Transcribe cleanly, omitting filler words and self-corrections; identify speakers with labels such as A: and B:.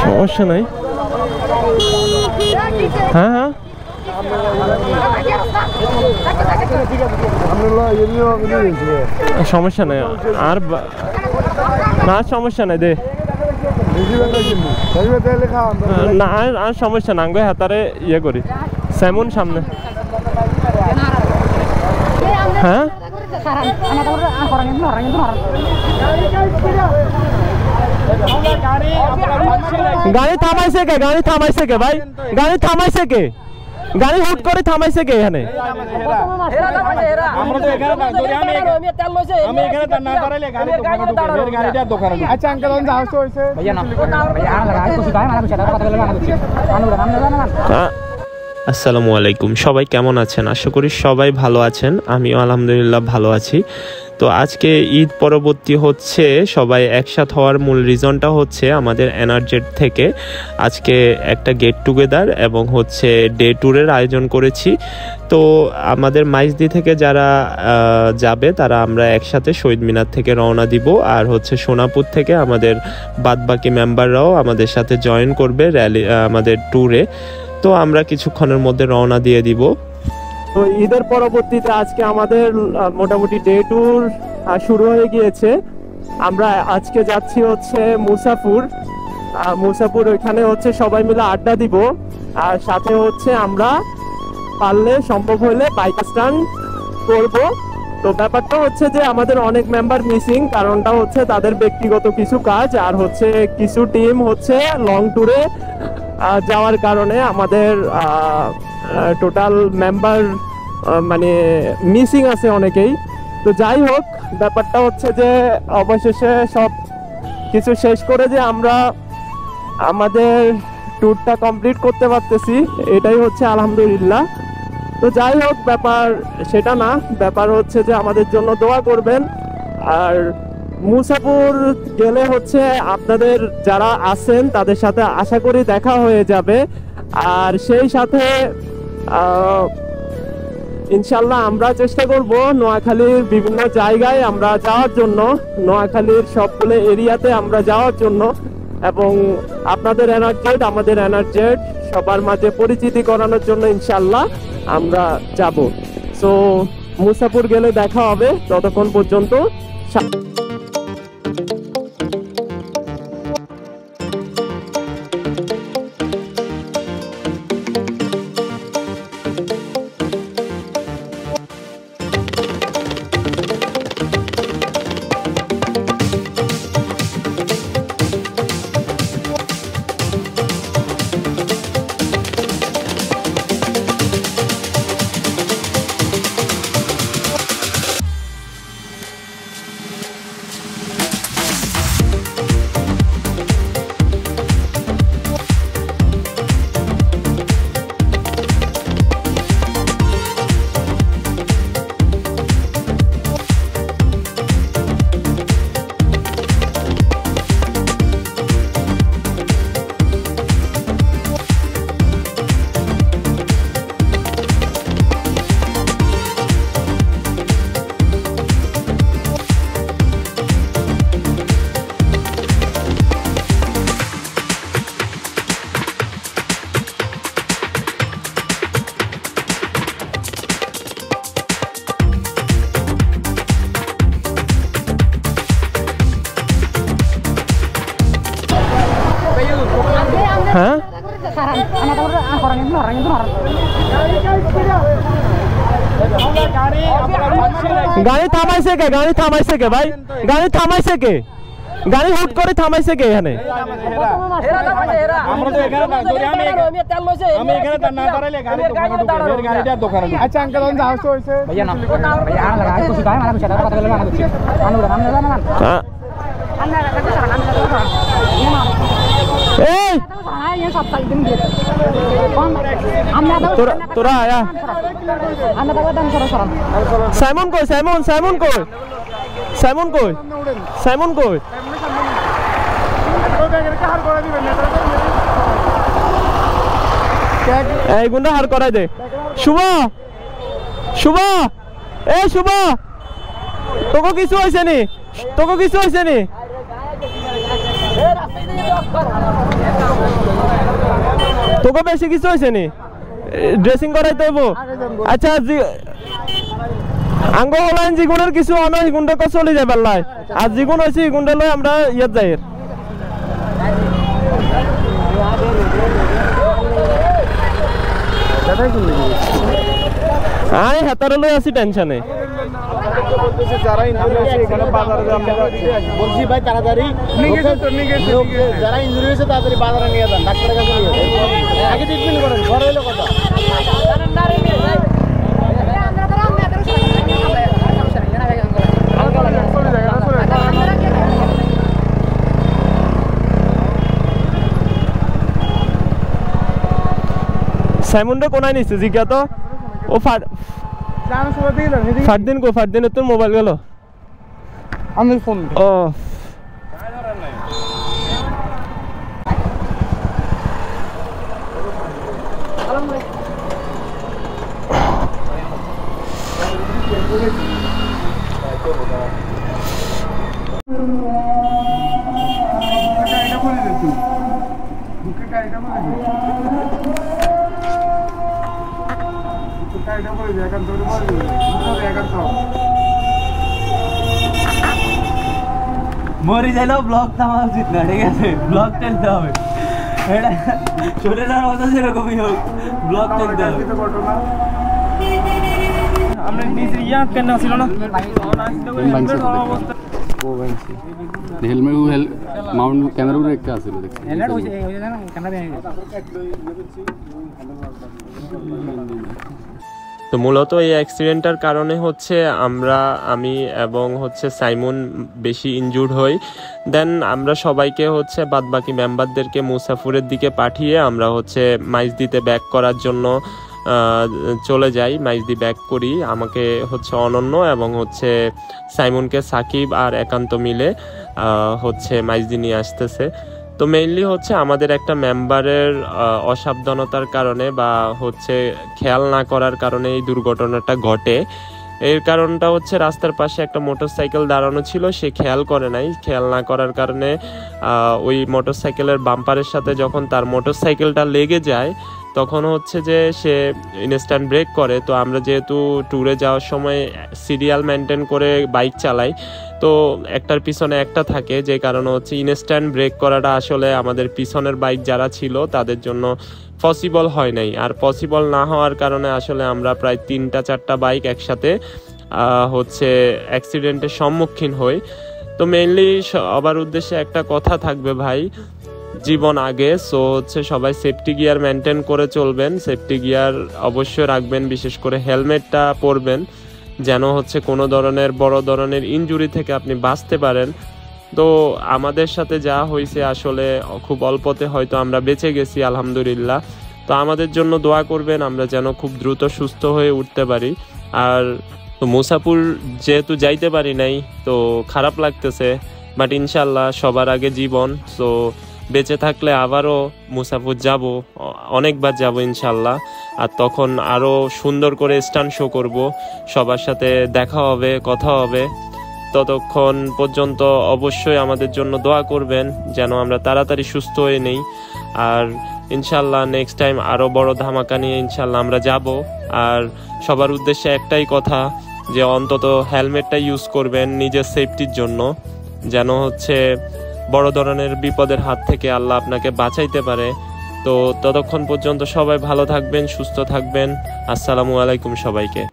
A: সমস্যা নাই। হ্যাঁ হ্যাঁ সমস্যা নাই আর না সমস্যা নাই দে না আর সমস্যা না আঙ্গ হাতারে ইয়ে করি স্যামন সামনে। হ্যাঁ গাড়ি থামাইছে কে? গাড়ি থামাইছে কে ভাই? গাড়ি থামাইছে কে? গাড়ি হুট করে থামাইছে কে এখানে? আসসালামু আলাইকুম, সবাই কেমন আছেন? আশা করি সবাই ভালো আছেন। আমিও আলহামদুলিল্লাহ ভালো আছি। তো আজকে ঈদ পরবর্তী হচ্ছে সবাই একসাথে হওয়ার মূল রিজনটা হচ্ছে আমাদের এনার্জেট থেকে আজকে একটা গেট টুগেদার এবং হচ্ছে ডে ট্যুরের আয়োজন করেছি। তো আমাদের মাইজদি থেকে যারা যাবে তারা আমরা একসাথে শহীদ মিনার থেকে রওনা দিব, আর হচ্ছে সোনাপুর থেকে আমাদের বাদবাকি মেম্বাররাও আমাদের সাথে জয়েন করবে র্যালি আমাদের ট্যুরে। তো আমরা কিছুক্ষণের মধ্যে রওনা দিয়ে দিব। তো ঈদের পরবর্তীতে আজকে আমাদের মোটামুটি ডে ট্যুর শুরু হয়ে গিয়েছে। আমরা আজকে যাচ্ছি হচ্ছে মুসাপুর ওইখানে হচ্ছে সবাই মিলে আড্ডা দিব, আর সাথে হচ্ছে আমরা পারলে সম্ভব হলে বাইক স্ট্যান্ড করব। তো ব্যাপারটা হচ্ছে যে আমাদের অনেক মেম্বার মিসিং, কারণটা হচ্ছে তাদের ব্যক্তিগত কিছু কাজ আর হচ্ছে কিছু টিম হচ্ছে লং ট্যুরে যাওয়ার কারণে আমাদের টোটাল মেম্বার মানে মিসিং আছে অনেকেই। তো যাই হোক, ব্যাপারটা হচ্ছে যে অবশেষে সব কিছু শেষ করে যে আমরা আমাদের ট্যুরটা কমপ্লিট করতে পারতেছি, এটাই হচ্ছে আলহামদুলিল্লাহ। তো যাই হোক, ব্যাপার সেটা না, ব্যাপার হচ্ছে যে আমাদের জন্য দোয়া করবেন। আর মুসাপুর গেলে হচ্ছে আপনাদের যারা আছেন তাদের সাথে আশা করি দেখা হয়ে যাবে, আর সেই সাথে ইনশাল্লাহ আমরা চেষ্টা করব নোয়াখালীর বিভিন্ন জায়গায় আমরা যাওয়ার জন্য, নোয়াখালীর সবগুলো এরিয়াতে আমরা যাওয়ার জন্য, এবং আপনাদের এনার্জেট আমাদের এনার্জেট সবার মাঝে পরিচিতি করানোর জন্য ইনশাল্লাহ আমরা যাব। সো মুসাপুর গেলে দেখা হবে, ততক্ষণ পর্যন্ত গাড়ি থামাইছে কে? গাড়ি থামাইছে কে ভাই? গাড়ি থামাইছে কে? গাড়ি হুট করে থামাইছে কে এখানে? তোরা আয়া সাইমন কই? সাইমন কই? এই গুন্ডা হার করাই দে। শুভ এই শুভ, তোকে কিছু হয়েছে নি? তোকে বেশি কিছু হয়েছে নি ড্রেসিং করাইতে হইব আচ্ছা আঙ্গ হলাইন জিগুনের কিছু অনয় হিগুনটা চলে যায় পাল্লায় আর জিগুন হয়েছে হিগুনটা লই আমরা ইয়াত যাই আয় হাতারে লই আছি টেনশনে
B: যারা ইনজুরি হয়েছে এখানে বাজারে বলছি ভাই তাড়াতাড়ি যারা ইনজুরি হয়েছে তাড়াতাড়ি বাজারে নিয়ে যান ডাক্তারের কাছে নিয়ে যান আগে ট্রিটমেন্ট করেন ঘরে হইলো কথা
A: সাইমনটা কোনায় নিচ্ছে জিজ্ঞা তো ও ফারদিন কো ফারদিনের তোর মোবাইল গেল
B: আমি ফোন
A: ও
C: মরি যাইলেও ব্লগ থামা উচিত না ঠিক আছে ব্লগ টেলতে হবে এটা চলে যাওয়ার কথা সেরকমই হোক ব্লগ টেলতে হবে
A: আমরা নিজে ইয়া কেন ছিল না
D: হেলমেট মাউন্ট ক্যামেরা উপরে একটা আছে দেখছি
B: হেলমেট হইছে ক্যামেরা দিয়ে
A: তো মূলত এই অ্যাক্সিডেন্টটার কারণে হচ্ছে আমি এবং হচ্ছে সাইমন বেশি ইনজুর্ড হই দেন আমরা সবাইকে হচ্ছে বাদবাকি মেম্বারদেরকে মুসাফুরের দিকে পাঠিয়ে আমরা হচ্ছে মাইজদিতে ব্যাক করার জন্য চলে যাই মাইজদি ব্যাক করি আমাকে হচ্ছে অনন্য এবং হচ্ছে সাইমনকে সাকিব আর একান্ত মিলে হচ্ছে মাইজদি নিয়ে আসতেছে তো মেইনলি হচ্ছে আমাদের একটা মেম্বারের অসাবধানতার কারণে বা হচ্ছে খেয়াল না করার কারণে এই দুর্ঘটনাটা ঘটে এর কারণটা হচ্ছে রাস্তার পাশে একটা মোটরসাইকেল দাঁড়ানো ছিল সে খেয়াল করে নাই খেয়াল না করার কারণে ওই মোটরসাইকেলের বাম্পারের সাথে যখন তার মোটরসাইকেলটা লেগে যায় তখন হচ্ছে যে সে ইনস্ট্যান্ট ব্রেক করে তো আমরা যেহেতু ট্যুরে যাওয়ার সময় সিরিয়াল মেনটেন করে বাইক চালাই তো একটার পিছনে একটা থাকে যে কারণে হচ্ছে ইনস্ট্যান্ট ব্রেক করাটা আসলে আমাদের পিছনের বাইক যারা ছিল তাদের জন্য পসিবল হয় নাই আর পসিবল না হওয়ার কারণে আসলে আমরা প্রায় 3-4টা বাইক একসাথে হচ্ছে অ্যাক্সিডেন্টের সম্মুখীন হই তো মেইনলি সবার উদ্দেশ্যে একটা কথা থাকবে ভাই জীবন আগে সো হচ্ছে সবাই সেফটি গিয়ার মেনটেন করে চলবেন সেফটি গিয়ার অবশ্যই রাখবেন বিশেষ করে হেলমেটটা পরবেন যেন হচ্ছে কোনো ধরনের বড় ধরনের ইনজুরি থেকে আপনি বাঁচতে পারেন তো আমাদের সাথে যা হয়েছে আসলে খুব অল্পতে হয়তো আমরা বেঁচে গেছি আলহামদুলিল্লাহ তো আমাদের জন্য দোয়া করবেন আমরা যেন খুব দ্রুত সুস্থ হয়ে উঠতে পারি আর তো মুসাফুর যেহেতু যাইতে পারি নাই তো খারাপ লাগতেছে বাট ইনশাল্লাহ সবার আগে জীবন সো বেঁচে থাকলে আবারও মুসাফুর যাব অনেকবার যাব ইনশাল্লাহ আর তখন আরও সুন্দর করে স্টান্ট শো করব সবার সাথে দেখা হবে কথা হবে ততক্ষণ পর্যন্ত অবশ্যই আমাদের জন্য দোয়া করবেন যেন আমরা তাড়াতাড়ি সুস্থ হয়ে নেই আর ইনশাল্লাহ নেক্সট টাইম আরও বড় ধামাকা নিয়ে ইনশাল্লাহ আমরা যাব আর সবার উদ্দেশ্যে একটাই কথা যে অন্তত হেলমেটটা ইউজ করবেন নিজের সেফটির জন্য যেন হচ্ছে বড় ধরনের বিপদের হাত থেকে আল্লাহ আপনাকে বাঁচাইতে পারে তো ততক্ষণ পর্যন্ত সবাই ভালো থাকবেন সুস্থ থাকবেন আসসালামু আলাইকুম সবাইকে।